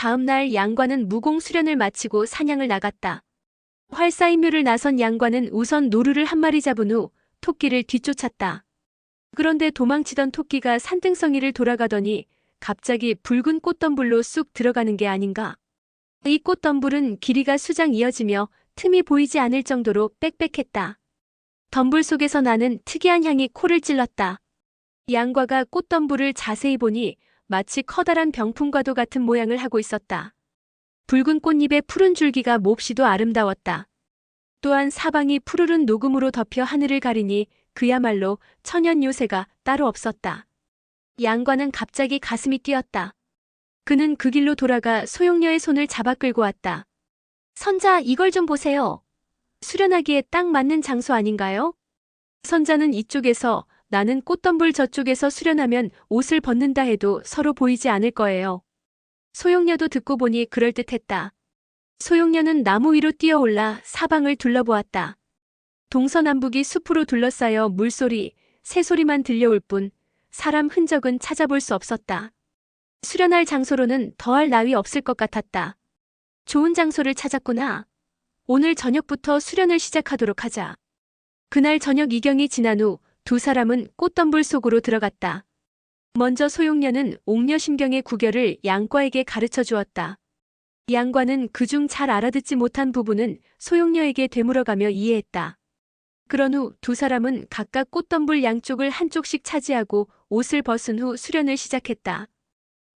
다음 날 양과는 무공 수련을 마치고 사냥을 나갔다. 활사인묘를 나선 양과는 우선 노루를 한 마리 잡은 후 토끼를 뒤쫓았다. 그런데 도망치던 토끼가 산등성이를 돌아가더니 갑자기 붉은 꽃덤불로 쑥 들어가는 게 아닌가. 이 꽃덤불은 길이가 수장 이어지며 틈이 보이지 않을 정도로 빽빽했다. 덤불 속에서 나는 특이한 향이 코를 찔렀다. 양과가 꽃덤불을 자세히 보니 마치 커다란 병풍과도 같은 모양을 하고 있었다. 붉은 꽃잎의 푸른 줄기가 몹시도 아름다웠다. 또한 사방이 푸르른 녹음으로 덮여 하늘을 가리니 그야말로 천연 요새가 따로 없었다. 양과는 갑자기 가슴이 뛰었다. 그는 그 길로 돌아가 소용녀의 손을 잡아 끌고 왔다. 선자, 이걸 좀 보세요. 수련하기에 딱 맞는 장소 아닌가요? 선자는 이쪽에서, 나는 꽃덤불 저쪽에서 수련하면 옷을 벗는다 해도 서로 보이지 않을 거예요. 소용녀도 듣고 보니 그럴듯했다. 소용녀는 나무 위로 뛰어올라 사방을 둘러보았다. 동서남북이 숲으로 둘러싸여 물소리, 새소리만 들려올 뿐 사람 흔적은 찾아볼 수 없었다. 수련할 장소로는 더할 나위 없을 것 같았다. 좋은 장소를 찾았구나. 오늘 저녁부터 수련을 시작하도록 하자. 그날 저녁 이경이 지난 후 두 사람은 꽃덤불 속으로 들어갔다. 먼저 소용녀는 옥녀심경의 구결을 양과에게 가르쳐 주었다. 양과는 그중 잘 알아듣지 못한 부분은 소용녀에게 되물어가며 이해했다. 그런 후 두 사람은 각각 꽃덤불 양쪽을 한쪽씩 차지하고 옷을 벗은 후 수련을 시작했다.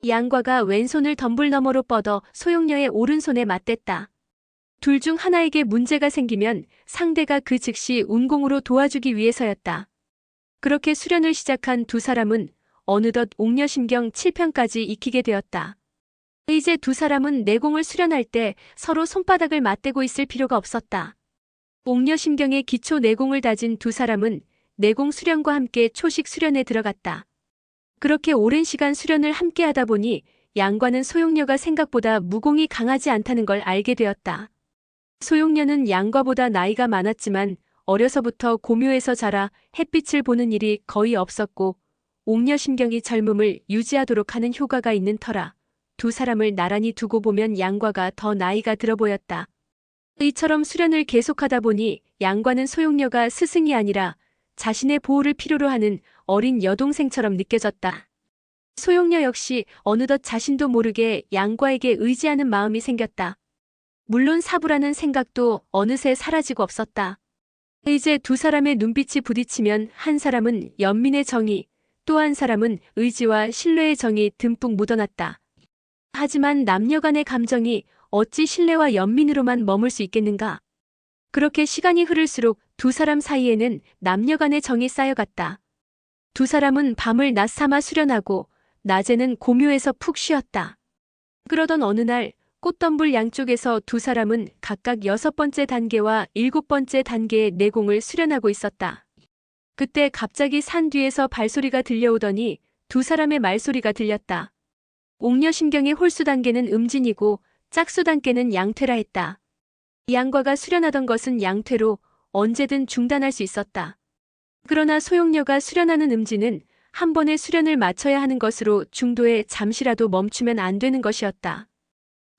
양과가 왼손을 덤불 너머로 뻗어 소용녀의 오른손에 맞댔다. 둘 중 하나에게 문제가 생기면 상대가 그 즉시 운공으로 도와주기 위해서였다. 그렇게 수련을 시작한 두 사람은 어느덧 옥녀심경 7편까지 익히게 되었다. 이제 두 사람은 내공을 수련할 때 서로 손바닥을 맞대고 있을 필요가 없었다. 옥녀심경의 기초 내공을 다진 두 사람은 내공 수련과 함께 초식 수련에 들어갔다. 그렇게 오랜 시간 수련을 함께 하다 보니 양과는 소용녀가 생각보다 무공이 강하지 않다는 걸 알게 되었다. 소용녀는 양과보다 나이가 많았지만 어려서부터 고묘에서 자라 햇빛을 보는 일이 거의 없었고 옥녀심경이 젊음을 유지하도록 하는 효과가 있는 터라 두 사람을 나란히 두고 보면 양과가 더 나이가 들어 보였다. 이처럼 수련을 계속하다 보니 양과는 소용녀가 스승이 아니라 자신의 보호를 필요로 하는 어린 여동생처럼 느껴졌다. 소용녀 역시 어느덧 자신도 모르게 양과에게 의지하는 마음이 생겼다. 물론 사부라는 생각도 어느새 사라지고 없었다. 이제 두 사람의 눈빛이 부딪히면 한 사람은 연민의 정이, 또 한 사람은 의지와 신뢰의 정이 듬뿍 묻어났다. 하지만 남녀 간의 감정이 어찌 신뢰와 연민으로만 머물 수 있겠는가? 그렇게 시간이 흐를수록 두 사람 사이에는 남녀 간의 정이 쌓여갔다. 두 사람은 밤을 낮삼아 수련하고 낮에는 고묘에서 푹 쉬었다. 그러던 어느 날 꽃덤불 양쪽에서 두 사람은 각각 6번째 단계와 7번째 단계의 내공을 수련하고 있었다. 그때 갑자기 산 뒤에서 발소리가 들려오더니 두 사람의 말소리가 들렸다. 옥녀심경의 홀수 단계는 음진이고 짝수 단계는 양퇴라 했다. 양과가 수련하던 것은 양퇴로 언제든 중단할 수 있었다. 그러나 소용녀가 수련하는 음진은 한 번의 수련을 마쳐야 하는 것으로 중도에 잠시라도 멈추면 안 되는 것이었다.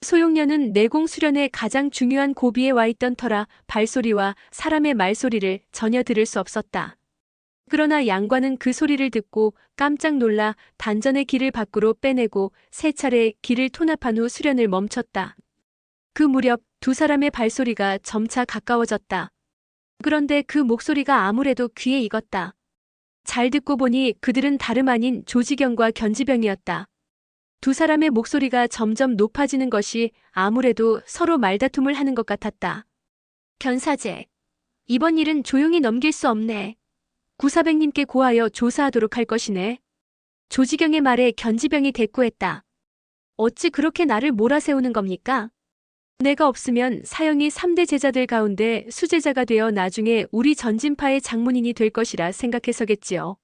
소용녀는 내공 수련의 가장 중요한 고비에 와 있던 터라 발소리와 사람의 말소리를 전혀 들을 수 없었다. 그러나 양과는 그 소리를 듣고 깜짝 놀라 단전의 기를 밖으로 빼내고 세 차례 기를 통합한 후 수련을 멈췄다. 그 무렵 두 사람의 발소리가 점차 가까워졌다. 그런데 그 목소리가 아무래도 귀에 익었다. 잘 듣고 보니 그들은 다름 아닌 조지경과 견지병이었다. 두 사람의 목소리가 점점 높아지는 것이 아무래도 서로 말다툼을 하는 것 같았다. 견사제, 이번 일은 조용히 넘길 수 없네. 구사백님께 고하여 조사하도록 할 것이네. 조지경의 말에 견지병이 대꾸했다. 어찌 그렇게 나를 몰아세우는 겁니까? 내가 없으면 사형이 3대 제자들 가운데 수제자가 되어 나중에 우리 전진파의 장문인이 될 것이라 생각해서겠지요.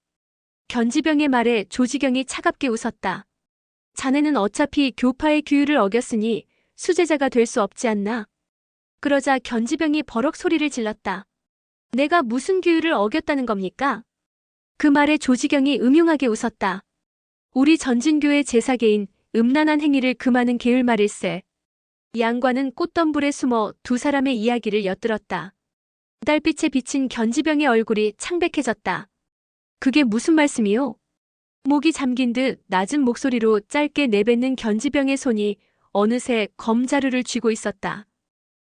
견지병의 말에 조지경이 차갑게 웃었다. 자네는 어차피 교파의 규율을 어겼으니 수제자가 될 수 없지 않나? 그러자 견지병이 버럭 소리를 질렀다. 내가 무슨 규율을 어겼다는 겁니까? 그 말에 조지경이 음흉하게 웃었다. 우리 전진교의 제사계인 음란한 행위를 금하는 게을 말일세. 양관은 꽃덤불에 숨어 두 사람의 이야기를 엿들었다. 달빛에 비친 견지병의 얼굴이 창백해졌다. 그게 무슨 말씀이요? 목이 잠긴 듯 낮은 목소리로 짧게 내뱉는 견지병의 손이 어느새 검자루를 쥐고 있었다.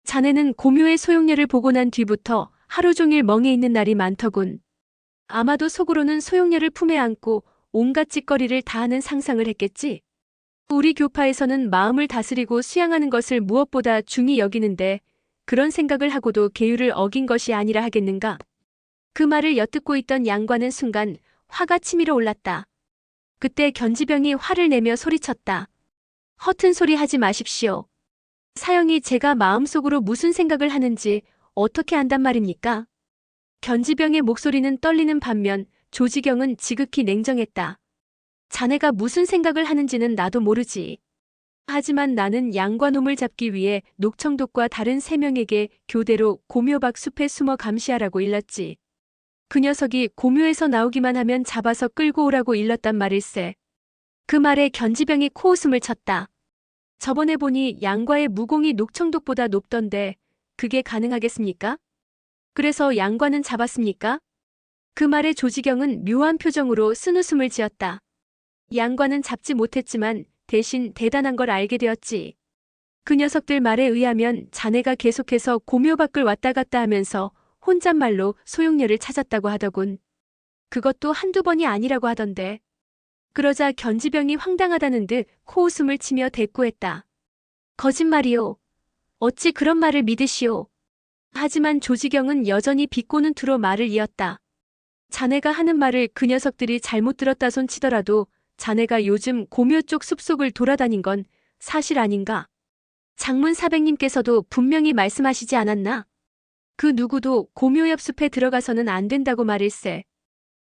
자네는 고묘의 소용녀를 보고 난 뒤부터 하루 종일 멍해 있는 날이 많더군. 아마도 속으로는 소용녀를 품에 안고 온갖 짓거리를 다 하는 상상을 했겠지. 우리 교파에서는 마음을 다스리고 수양하는 것을 무엇보다 중히 여기는데 그런 생각을 하고도 계율을 어긴 것이 아니라 하겠는가? 그 말을 엿듣고 있던 양관은 순간 화가 치밀어 올랐다. 그때 견지병이 화를 내며 소리쳤다. 허튼 소리 하지 마십시오. 사형이 제가 마음속으로 무슨 생각을 하는지 어떻게 안단 말입니까? 견지병의 목소리는 떨리는 반면 조지경은 지극히 냉정했다. 자네가 무슨 생각을 하는지는 나도 모르지. 하지만 나는 양관놈을 잡기 위해 녹청독과 다른 3명에게 교대로 고묘박 숲에 숨어 감시하라고 일렀지. 그 녀석이 고묘에서 나오기만 하면 잡아서 끌고 오라고 일렀단 말일세. 그 말에 견지병이 코웃음을 쳤다. 저번에 보니 양과의 무공이 녹청독보다 높던데 그게 가능하겠습니까? 그래서 양과는 잡았습니까? 그 말에 조지경은 묘한 표정으로 쓴웃음을 지었다. 양과는 잡지 못했지만 대신 대단한 걸 알게 되었지. 그 녀석들 말에 의하면 자네가 계속해서 고묘밖을 왔다 갔다 하면서 혼잣말로 소용녀를 찾았다고 하더군. 그것도 한두 번이 아니라고 하던데. 그러자 견지병이 황당하다는 듯 코웃음을 치며 대꾸했다. 거짓말이요. 어찌 그런 말을 믿으시오. 하지만 조지경은 여전히 비꼬는 투로 말을 이었다. 자네가 하는 말을 그 녀석들이 잘못 들었다 손 치더라도 자네가 요즘 고묘 쪽 숲속을 돌아다닌 건 사실 아닌가? 장문 사백님께서도 분명히 말씀하시지 않았나? 그 누구도 고묘 옆 숲에 들어가서는 안 된다고 말일세.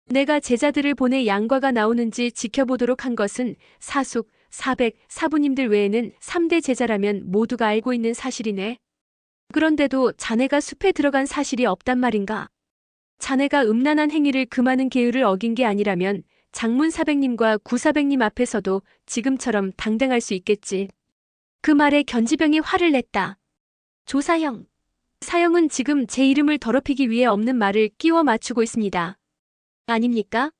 내가 제자들을 보내 양과가 나오는지 지켜보도록 한 것은 사숙, 사백, 사부님들 외에는 3대 제자라면 모두가 알고 있는 사실이네. 그런데도 자네가 숲에 들어간 사실이 없단 말인가? 자네가 음란한 행위를 금하는 계율을 어긴 게 아니라면 장문 사백님과 구사백님 앞에서도 지금처럼 당당할 수 있겠지. 그 말에 견지병이 화를 냈다. 조사형. 사형은 지금 제 이름을 더럽히기 위해 없는 말을 끼워 맞추고 있습니다. 아닙니까?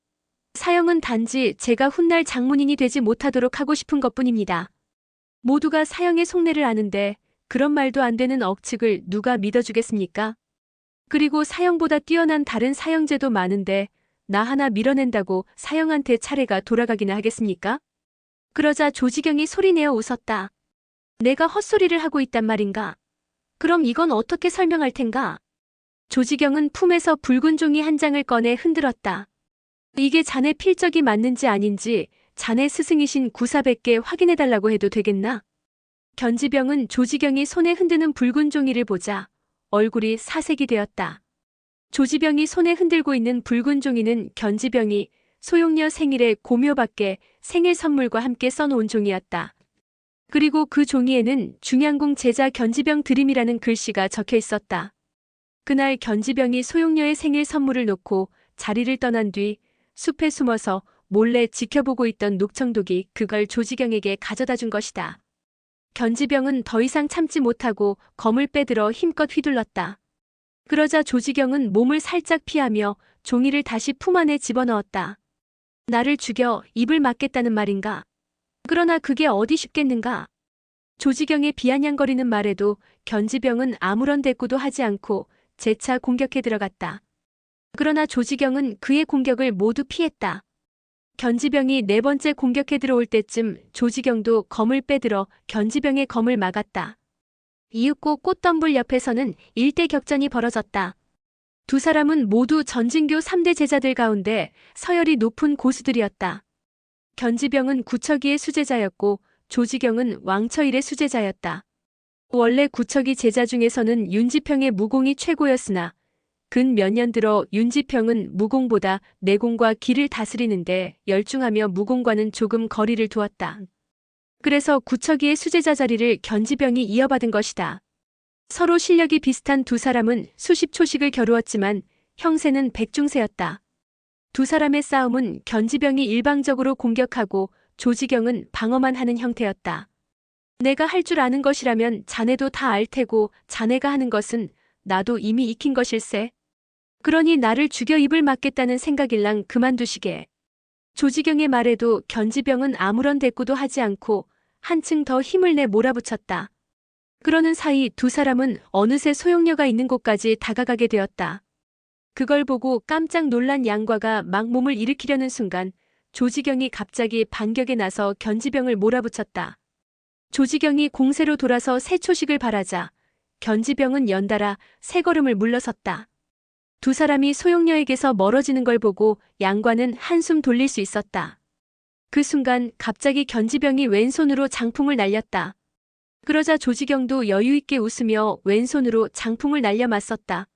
사형은 단지 제가 훗날 장문인이 되지 못하도록 하고 싶은 것뿐입니다. 모두가 사형의 속내를 아는데 그런 말도 안 되는 억측을 누가 믿어주겠습니까? 그리고 사형보다 뛰어난 다른 사형제도 많은데 나 하나 밀어낸다고 사형한테 차례가 돌아가기나 하겠습니까? 그러자 조지경이 소리내어 웃었다. 내가 헛소리를 하고 있단 말인가? 그럼 이건 어떻게 설명할 텐가? 조지경은 품에서 붉은 종이 한 장을 꺼내 흔들었다. 이게 자네 필적이 맞는지 아닌지 자네 스승이신 구사백께 확인해달라고 해도 되겠나? 견지병은 조지경이 손에 흔드는 붉은 종이를 보자 얼굴이 사색이 되었다. 조지병이 손에 흔들고 있는 붉은 종이는 견지병이 소용녀 생일에 고묘밖에 생일 선물과 함께 써놓은 종이었다. 그리고 그 종이에는 중양궁 제자 견지병 드림이라는 글씨가 적혀 있었다. 그날 견지병이 소용녀의 생일 선물을 놓고 자리를 떠난 뒤 숲에 숨어서 몰래 지켜보고 있던 녹청독이 그걸 조지경에게 가져다 준 것이다. 견지병은 더 이상 참지 못하고 검을 빼들어 힘껏 휘둘렀다. 그러자 조지경은 몸을 살짝 피하며 종이를 다시 품 안에 집어넣었다. 나를 죽여 입을 막겠다는 말인가? 그러나 그게 어디 쉽겠는가? 조지경의 비아냥거리는 말에도 견지병은 아무런 대꾸도 하지 않고 재차 공격해 들어갔다. 그러나 조지경은 그의 공격을 모두 피했다. 견지병이 4번째 공격해 들어올 때쯤 조지경도 검을 빼들어 견지병의 검을 막았다. 이윽고 꽃덤불 옆에서는 일대 격전이 벌어졌다. 두 사람은 모두 전진교 3대 제자들 가운데 서열이 높은 고수들이었다. 견지병은 구척이의 수제자였고 조지경은 왕처일의 수제자였다. 원래 구척이 제자 중에서는 윤지평의 무공이 최고였으나 근 몇 년 들어 윤지평은 무공보다 내공과 기를 다스리는데 열중하며 무공과는 조금 거리를 두었다. 그래서 구척이의 수제자 자리를 견지병이 이어받은 것이다. 서로 실력이 비슷한 두 사람은 수십 초씩을 겨루었지만 형세는 백중세였다. 두 사람의 싸움은 견지병이 일방적으로 공격하고 조지경은 방어만 하는 형태였다. 내가 할 줄 아는 것이라면 자네도 다 알 테고 자네가 하는 것은 나도 이미 익힌 것일세. 그러니 나를 죽여 입을 막겠다는 생각일랑 그만두시게. 조지경의 말에도 견지병은 아무런 대꾸도 하지 않고 한층 더 힘을 내 몰아붙였다. 그러는 사이 두 사람은 어느새 소용녀가 있는 곳까지 다가가게 되었다. 그걸 보고 깜짝 놀란 양과가 막 몸을 일으키려는 순간 조지경이 갑자기 반격에 나서 견지병을 몰아붙였다. 조지경이 공세로 돌아서 새 초식을 발하자 견지병은 연달아 세 걸음을 물러섰다. 두 사람이 소용녀에게서 멀어지는 걸 보고 양과는 한숨 돌릴 수 있었다. 그 순간 갑자기 견지병이 왼손으로 장풍을 날렸다. 그러자 조지경도 여유있게 웃으며 왼손으로 장풍을 날려 맞섰다.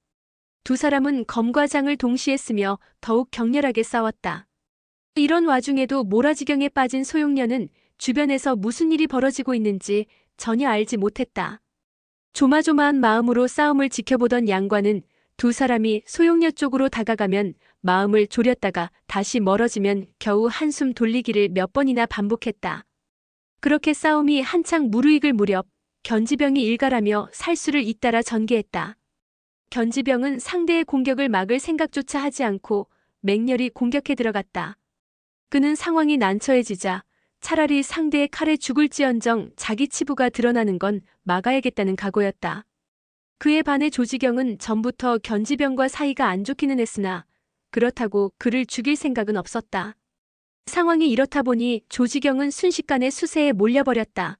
두 사람은 검과 장을 동시에 쓰며 더욱 격렬하게 싸웠다. 이런 와중에도 몰아지경에 빠진 소용녀는 주변에서 무슨 일이 벌어지고 있는지 전혀 알지 못했다. 조마조마한 마음으로 싸움을 지켜보던 양과는 두 사람이 소용녀 쪽으로 다가가면 마음을 졸였다가 다시 멀어지면 겨우 한숨 돌리기를 몇 번이나 반복했다. 그렇게 싸움이 한창 무르익을 무렵 견지병이 일갈하며 살수를 잇따라 전개했다. 견지병은 상대의 공격을 막을 생각조차 하지 않고 맹렬히 공격해 들어갔다. 그는 상황이 난처해지자 차라리 상대의 칼에 죽을지언정 자기 치부가 드러나는 건 막아야겠다는 각오였다. 그에 반해 조지경은 전부터 견지병과 사이가 안 좋기는 했으나 그렇다고 그를 죽일 생각은 없었다. 상황이 이렇다 보니 조지경은 순식간에 수세에 몰려버렸다.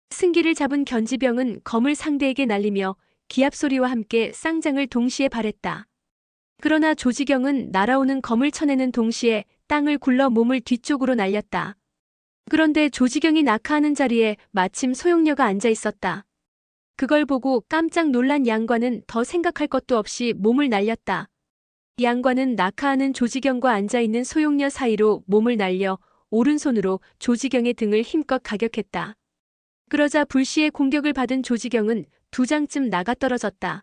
승기를 잡은 견지병은 검을 상대에게 날리며 기합소리와 함께 쌍장을 동시에 발했다. 그러나 조지경은 날아오는 검을 쳐내는 동시에 땅을 굴러 몸을 뒤쪽으로 날렸다. 그런데 조지경이 낙하하는 자리에 마침 소용녀가 앉아 있었다. 그걸 보고 깜짝 놀란 양과는 더 생각할 것도 없이 몸을 날렸다. 양과는 낙하하는 조지경과 앉아있는 소용녀 사이로 몸을 날려 오른손으로 조지경의 등을 힘껏 가격했다. 그러자 불시의 공격을 받은 조지경은 두 장쯤 나가떨어졌다.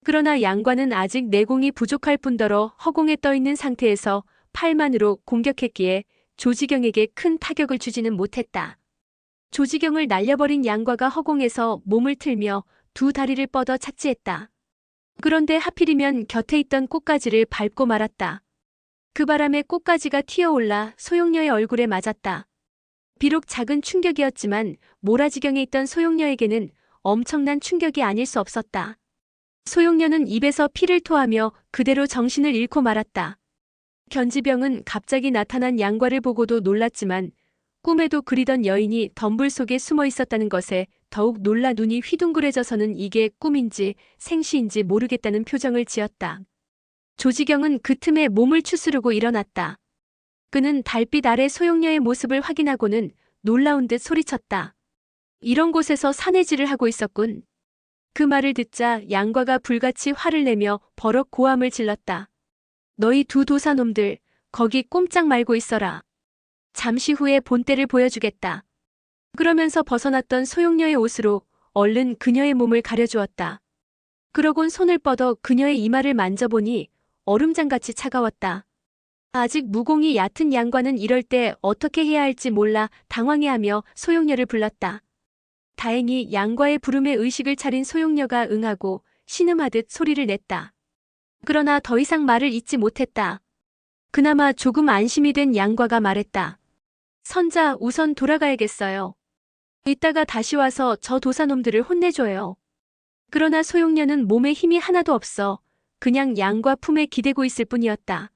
그러나 양과는 아직 내공이 부족할 뿐더러 허공에 떠있는 상태에서 팔만으로 공격했기에 조지경에게 큰 타격을 주지는 못했다. 조지경을 날려버린 양과가 허공에서 몸을 틀며 두 다리를 뻗어 착지했다. 그런데 하필이면 곁에 있던 꽃가지를 밟고 말았다. 그 바람에 꽃가지가 튀어올라 소용녀의 얼굴에 맞았다. 비록 작은 충격이었지만 몰아지경에 있던 소용녀에게는 엄청난 충격이 아닐 수 없었다. 소용녀는 입에서 피를 토하며 그대로 정신을 잃고 말았다. 견지병은 갑자기 나타난 양과를 보고도 놀랐지만 꿈에도 그리던 여인이 덤불 속에 숨어 있었다는 것에 더욱 놀라 눈이 휘둥그레져서는 이게 꿈인지 생시인지 모르겠다는 표정을 지었다. 조지경은 그 틈에 몸을 추스르고 일어났다. 그는 달빛 아래 소용녀의 모습을 확인하고는 놀라운 듯 소리쳤다. 이런 곳에서 사내질을 하고 있었군. 그 말을 듣자 양과가 불같이 화를 내며 버럭 고함을 질렀다. 너희 두 도사놈들, 거기 꼼짝 말고 있어라. 잠시 후에 본때를 보여주겠다. 그러면서 벗어났던 소용녀의 옷으로 얼른 그녀의 몸을 가려주었다. 그러곤 손을 뻗어 그녀의 이마를 만져보니 얼음장같이 차가웠다. 아직 무공이 얕은 양과는 이럴 때 어떻게 해야 할지 몰라 당황해하며 소용녀를 불렀다. 다행히 양과의 부름에 의식을 차린 소용녀가 응하고 신음하듯 소리를 냈다. 그러나 더 이상 말을 잇지 못했다. 그나마 조금 안심이 된 양과가 말했다. 선자, 우선 돌아가야겠어요. 이따가 다시 와서 저 도사놈들을 혼내줘요. 그러나 소용녀는 몸에 힘이 하나도 없어 그냥 양과 품에 기대고 있을 뿐이었다.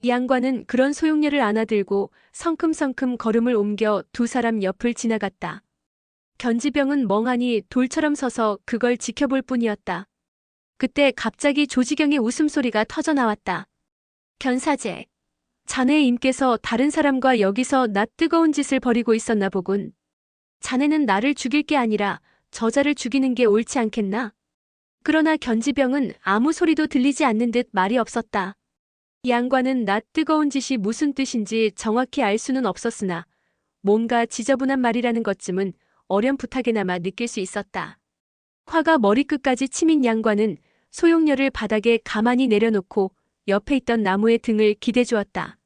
양과는 그런 소용녀를 안아들고 성큼성큼 걸음을 옮겨 두 사람 옆을 지나갔다. 견지병은 멍하니 돌처럼 서서 그걸 지켜볼 뿐이었다. 그때 갑자기 조지경의 웃음소리가 터져나왔다. 견사제, 자네의 임께서 다른 사람과 여기서 나 뜨거운 짓을 벌이고 있었나 보군. 자네는 나를 죽일 게 아니라 저자를 죽이는 게 옳지 않겠나? 그러나 견지병은 아무 소리도 들리지 않는 듯 말이 없었다. 양과는 나 뜨거운 짓이 무슨 뜻인지 정확히 알 수는 없었으나 뭔가 지저분한 말이라는 것쯤은 어렴풋하게나마 느낄 수 있었다. 화가 머리끝까지 치민 양과는 소용녀를 바닥에 가만히 내려놓고 옆에 있던 나무의 등을 기대주었다.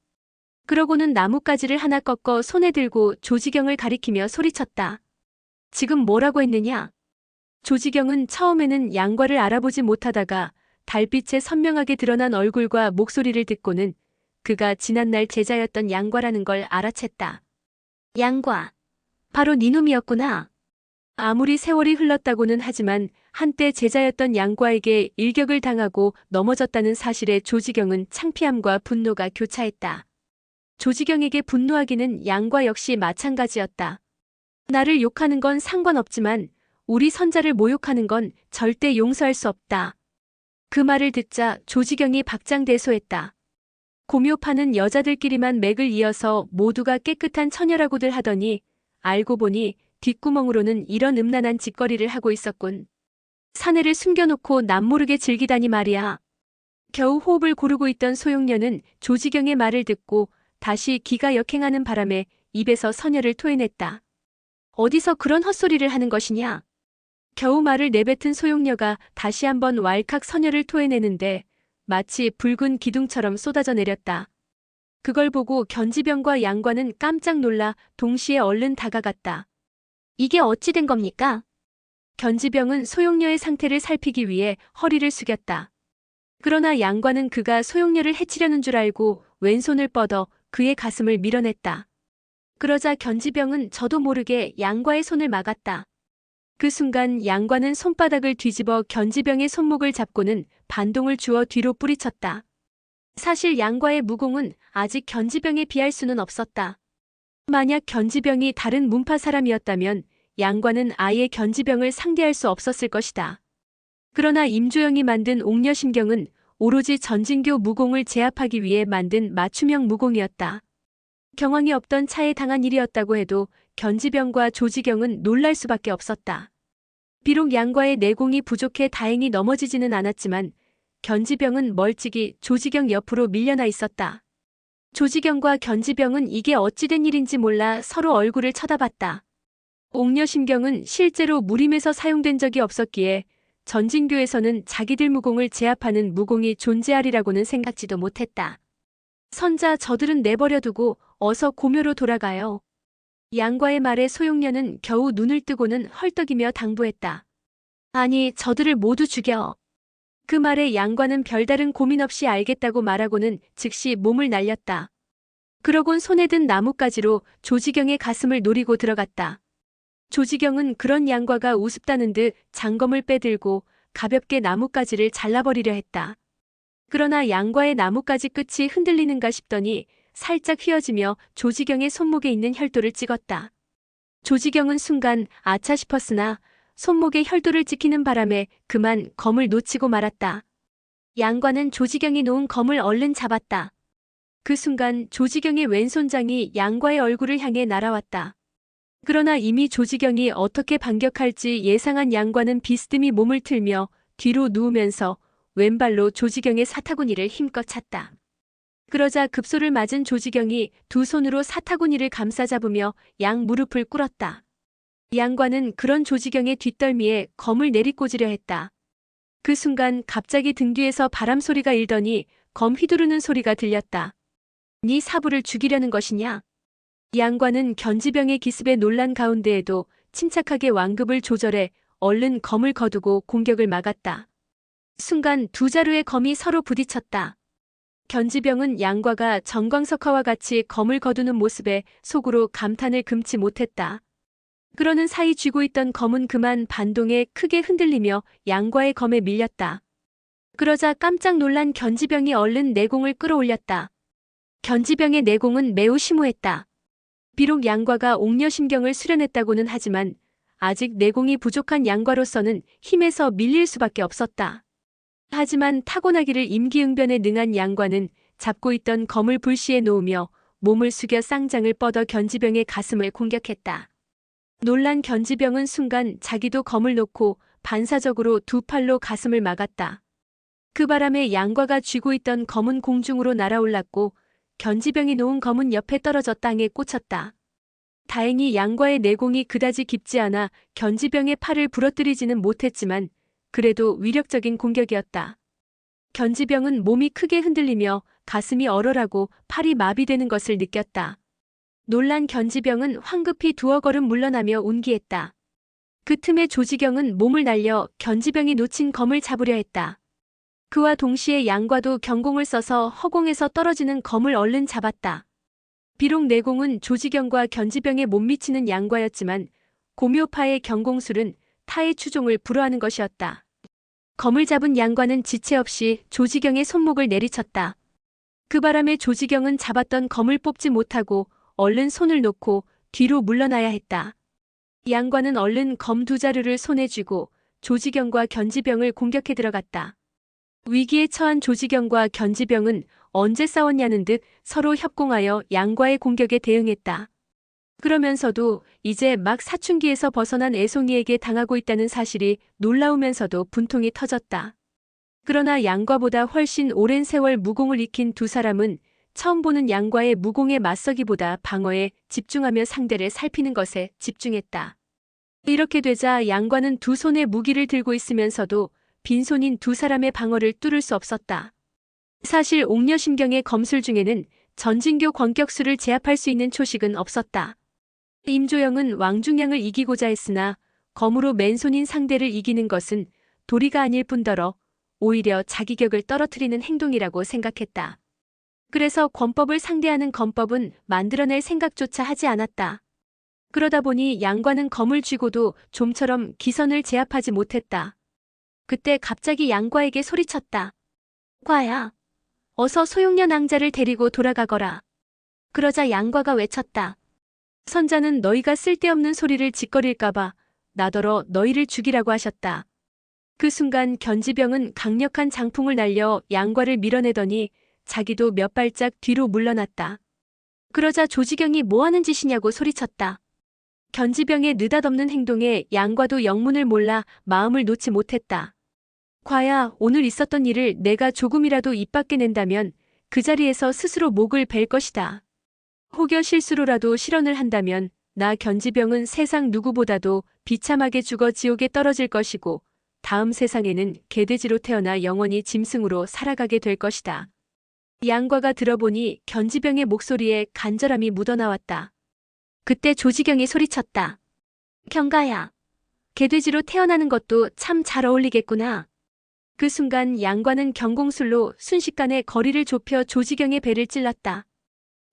그러고는 나뭇가지를 하나 꺾어 손에 들고 조지경을 가리키며 소리쳤다. 지금 뭐라고 했느냐? 조지경은 처음에는 양과를 알아보지 못하다가 달빛에 선명하게 드러난 얼굴과 목소리를 듣고는 그가 지난날 제자였던 양과라는 걸 알아챘다. 양과, 바로 네놈이었구나. 아무리 세월이 흘렀다고는 하지만 한때 제자였던 양과에게 일격을 당하고 넘어졌다는 사실에 조지경은 창피함과 분노가 교차했다. 조지경에게 분노하기는 양과 역시 마찬가지였다. 나를 욕하는 건 상관없지만 우리 선자를 모욕하는 건 절대 용서할 수 없다. 그 말을 듣자 조지경이 박장대소했다. 고묘파는 여자들끼리만 맥을 이어서 모두가 깨끗한 처녀라고들 하더니 알고 보니 뒷구멍으로는 이런 음란한 짓거리를 하고 있었군. 사내를 숨겨놓고 남모르게 즐기다니 말이야. 겨우 호흡을 고르고 있던 소용녀는 조지경의 말을 듣고 다시 기가 역행하는 바람에 입에서 서녀를 토해냈다. 어디서 그런 헛소리를 하는 것이냐? 겨우 말을 내뱉은 소용녀가 다시 한번 왈칵 서녀를 토해내는데 마치 붉은 기둥처럼 쏟아져 내렸다. 그걸 보고 견지병과 양과는 깜짝 놀라 동시에 얼른 다가갔다. 이게 어찌 된 겁니까? 견지병은 소용녀의 상태를 살피기 위해 허리를 숙였다. 그러나 양과는 그가 소용녀를 해치려는 줄 알고 왼손을 뻗어 그의 가슴을 밀어냈다. 그러자 견지병은 저도 모르게 양과의 손을 막았다. 그 순간 양과는 손바닥을 뒤집어 견지병의 손목을 잡고는 반동을 주어 뒤로 뿌리쳤다. 사실 양과의 무공은 아직 견지병에 비할 수는 없었다. 만약 견지병이 다른 문파 사람이었다면 양과는 아예 견지병을 상대할 수 없었을 것이다. 그러나 임조영이 만든 옥녀심경은 오로지 전진교 무공을 제압하기 위해 만든 맞춤형 무공이었다. 경황이 없던 차에 당한 일이었다고 해도 견지병과 조지경은 놀랄 수밖에 없었다. 비록 양과의 내공이 부족해 다행히 넘어지지는 않았지만 견지병은 멀찍이 조지경 옆으로 밀려나 있었다. 조지경과 견지병은 이게 어찌된 일인지 몰라 서로 얼굴을 쳐다봤다. 옥녀심경은 실제로 무림에서 사용된 적이 없었기에 전진교에서는 자기들 무공을 제압하는 무공이 존재하리라고는 생각지도 못했다. 선자 저들은 내버려두고 어서 고묘로 돌아가요. 양과의 말에 소용녀는 겨우 눈을 뜨고는 헐떡이며 당부했다. 아니 저들을 모두 죽여. 그 말에 양과는 별다른 고민 없이 알겠다고 말하고는 즉시 몸을 날렸다. 그러곤 손에 든 나뭇가지로 조지경의 가슴을 노리고 들어갔다. 조지경은 그런 양과가 우습다는 듯 장검을 빼들고 가볍게 나뭇가지를 잘라버리려 했다. 그러나 양과의 나뭇가지 끝이 흔들리는가 싶더니 살짝 휘어지며 조지경의 손목에 있는 혈도를 찍었다. 조지경은 순간 아차 싶었으나 손목에 혈도를 찍히는 바람에 그만 검을 놓치고 말았다. 양과는 조지경이 놓은 검을 얼른 잡았다. 그 순간 조지경의 왼손장이 양과의 얼굴을 향해 날아왔다. 그러나 이미 조지경이 어떻게 반격할지 예상한 양과는 비스듬히 몸을 틀며 뒤로 누우면서 왼발로 조지경의 사타구니를 힘껏 찼다. 그러자 급소를 맞은 조지경이 두 손으로 사타구니를 감싸 잡으며 양 무릎을 꿇었다. 양과는 그런 조지경의 뒷덜미에 검을 내리꽂으려 했다. 그 순간 갑자기 등 뒤에서 바람 소리가 일더니 검 휘두르는 소리가 들렸다. 네 사부를 죽이려는 것이냐? 양과는 견지병의 기습에 놀란 가운데에도 침착하게 완급을 조절해 얼른 검을 거두고 공격을 막았다. 순간 두 자루의 검이 서로 부딪혔다. 견지병은 양과가 정광석화와 같이 검을 거두는 모습에 속으로 감탄을 금치 못했다. 그러는 사이 쥐고 있던 검은 그만 반동에 크게 흔들리며 양과의 검에 밀렸다. 그러자 깜짝 놀란 견지병이 얼른 내공을 끌어올렸다. 견지병의 내공은 매우 심오했다. 비록 양과가 옥녀심경을 수련했다고는 하지만 아직 내공이 부족한 양과로서는 힘에서 밀릴 수밖에 없었다. 하지만 타고나기를 임기응변에 능한 양과는 잡고 있던 검을 불시에 놓으며 몸을 숙여 쌍장을 뻗어 견지병의 가슴을 공격했다. 놀란 견지병은 순간 자기도 검을 놓고 반사적으로 두 팔로 가슴을 막았다. 그 바람에 양과가 쥐고 있던 검은 공중으로 날아올랐고 견지병이 놓은 검은 옆에 떨어져 땅에 꽂혔다. 다행히 양과의 내공이 그다지 깊지 않아 견지병의 팔을 부러뜨리지는 못했지만 그래도 위력적인 공격이었다. 견지병은 몸이 크게 흔들리며 가슴이 얼얼하고 팔이 마비되는 것을 느꼈다. 놀란 견지병은 황급히 두어 걸음 물러나며 운기했다. 그 틈에 조지경은 몸을 날려 견지병이 놓친 검을 잡으려 했다. 그와 동시에 양과도 경공을 써서 허공에서 떨어지는 검을 얼른 잡았다. 비록 내공은 조지경과 견지병에 못 미치는 양과였지만 고묘파의 경공술은 타의 추종을 불허하는 것이었다. 검을 잡은 양과는 지체 없이 조지경의 손목을 내리쳤다. 그 바람에 조지경은 잡았던 검을 뽑지 못하고 얼른 손을 놓고 뒤로 물러나야 했다. 양과는 얼른 검 두 자루를 손에 쥐고 조지경과 견지병을 공격해 들어갔다. 위기에 처한 조지경과 견지병은 언제 싸웠냐는 듯 서로 협공하여 양과의 공격에 대응했다. 그러면서도 이제 막 사춘기에서 벗어난 애송이에게 당하고 있다는 사실이 놀라우면서도 분통이 터졌다. 그러나 양과보다 훨씬 오랜 세월 무공을 익힌 두 사람은 처음 보는 양과의 무공에 맞서기보다 방어에 집중하며 상대를 살피는 것에 집중했다. 이렇게 되자 양과는 두 손에 무기를 들고 있으면서도 빈손인 두 사람의 방어를 뚫을 수 없었다. 사실 옥녀심경의 검술 중에는 전진교 권격술을 제압할 수 있는 초식은 없었다. 임조영은 왕중량을 이기고자 했으나 검으로 맨손인 상대를 이기는 것은 도리가 아닐 뿐더러 오히려 자기격을 떨어뜨리는 행동이라고 생각했다. 그래서 권법을 상대하는 검법은 만들어낼 생각조차 하지 않았다. 그러다 보니 양과는 검을 쥐고도 좀처럼 기선을 제압하지 못했다. 그때 갑자기 양과에게 소리쳤다. 과야, 어서 소용녀 낭자를 데리고 돌아가거라. 그러자 양과가 외쳤다. 선자는 너희가 쓸데없는 소리를 짓거릴까봐 나더러 너희를 죽이라고 하셨다. 그 순간 견지병은 강력한 장풍을 날려 양과를 밀어내더니 자기도 몇 발짝 뒤로 물러났다. 그러자 조지경이 뭐하는 짓이냐고 소리쳤다. 견지병의 느닷없는 행동에 양과도 영문을 몰라 마음을 놓지 못했다. 과야, 오늘 있었던 일을 내가 조금이라도 입 밖에 낸다면 그 자리에서 스스로 목을 벨 것이다. 혹여 실수로라도 실언을 한다면 나 견지병은 세상 누구보다도 비참하게 죽어 지옥에 떨어질 것이고 다음 세상에는 개돼지로 태어나 영원히 짐승으로 살아가게 될 것이다. 양과가 들어보니 견지병의 목소리에 간절함이 묻어나왔다. 그때 조지경이 소리쳤다. 경가야, 개돼지로 태어나는 것도 참 잘 어울리겠구나. 그 순간 양과는 경공술로 순식간에 거리를 좁혀 조지경의 배를 찔렀다.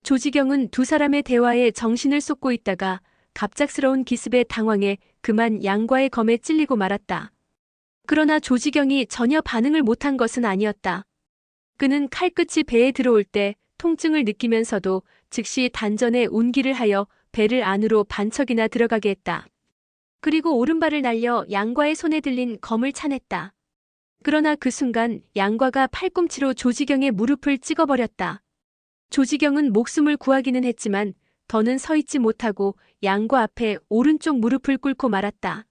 조지경은 두 사람의 대화에 정신을 쏟고 있다가 갑작스러운 기습에 당황해 그만 양과의 검에 찔리고 말았다. 그러나 조지경이 전혀 반응을 못한 것은 아니었다. 그는 칼끝이 배에 들어올 때 통증을 느끼면서도 즉시 단전에 운기를 하여 배를 안으로 반척이나 들어가게 했다. 그리고 오른발을 날려 양과의 손에 들린 검을 차냈다. 그러나 그 순간 양과가 팔꿈치로 조지경의 무릎을 찍어버렸다. 조지경은 목숨을 구하기는 했지만 더는 서 있지 못하고 양과 앞에 오른쪽 무릎을 꿇고 말았다.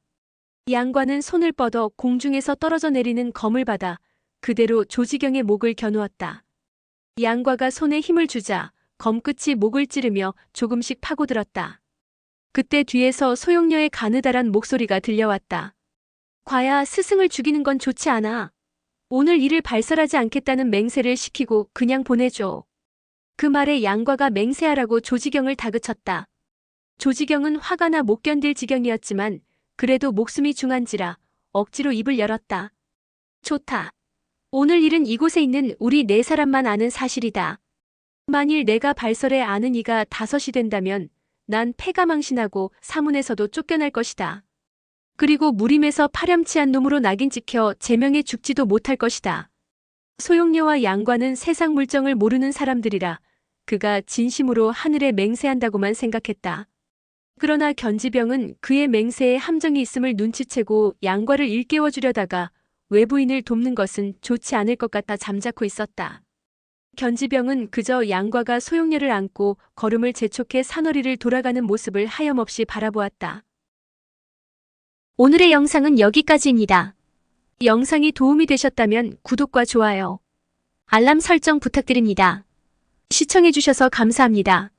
양과는 손을 뻗어 공중에서 떨어져 내리는 검을 받아 그대로 조지경의 목을 겨누었다. 양과가 손에 힘을 주자 검끝이 목을 찌르며 조금씩 파고들었다. 그때 뒤에서 소용녀의 가느다란 목소리가 들려왔다. 과야, 스승을 죽이는 건 좋지 않아. 오늘 일을 발설하지 않겠다는 맹세를 시키고 그냥 보내줘. 그 말에 양과가 맹세하라고 조지경을 다그쳤다. 조지경은 화가 나 못 견딜 지경이었지만 그래도 목숨이 중한지라 억지로 입을 열었다. 좋다. 오늘 일은 이곳에 있는 우리 네 사람만 아는 사실이다. 만일 내가 발설해 아는 이가 5이 된다면 난 패가망신하고 사문에서도 쫓겨날 것이다. 그리고 무림에서 파렴치한 놈으로 낙인 찍혀 제명에 죽지도 못할 것이다. 소용녀와 양과는 세상 물정을 모르는 사람들이라 그가 진심으로 하늘에 맹세한다고만 생각했다. 그러나 견지병은 그의 맹세에 함정이 있음을 눈치채고 양과를 일깨워주려다가 외부인을 돕는 것은 좋지 않을 것 같아 잠자코 있었다. 견지병은 그저 양과가 소용녀를 안고 걸음을 재촉해 산허리를 돌아가는 모습을 하염없이 바라보았다. 오늘의 영상은 여기까지입니다. 영상이 도움이 되셨다면 구독과 좋아요, 알람 설정 부탁드립니다. 시청해주셔서 감사합니다.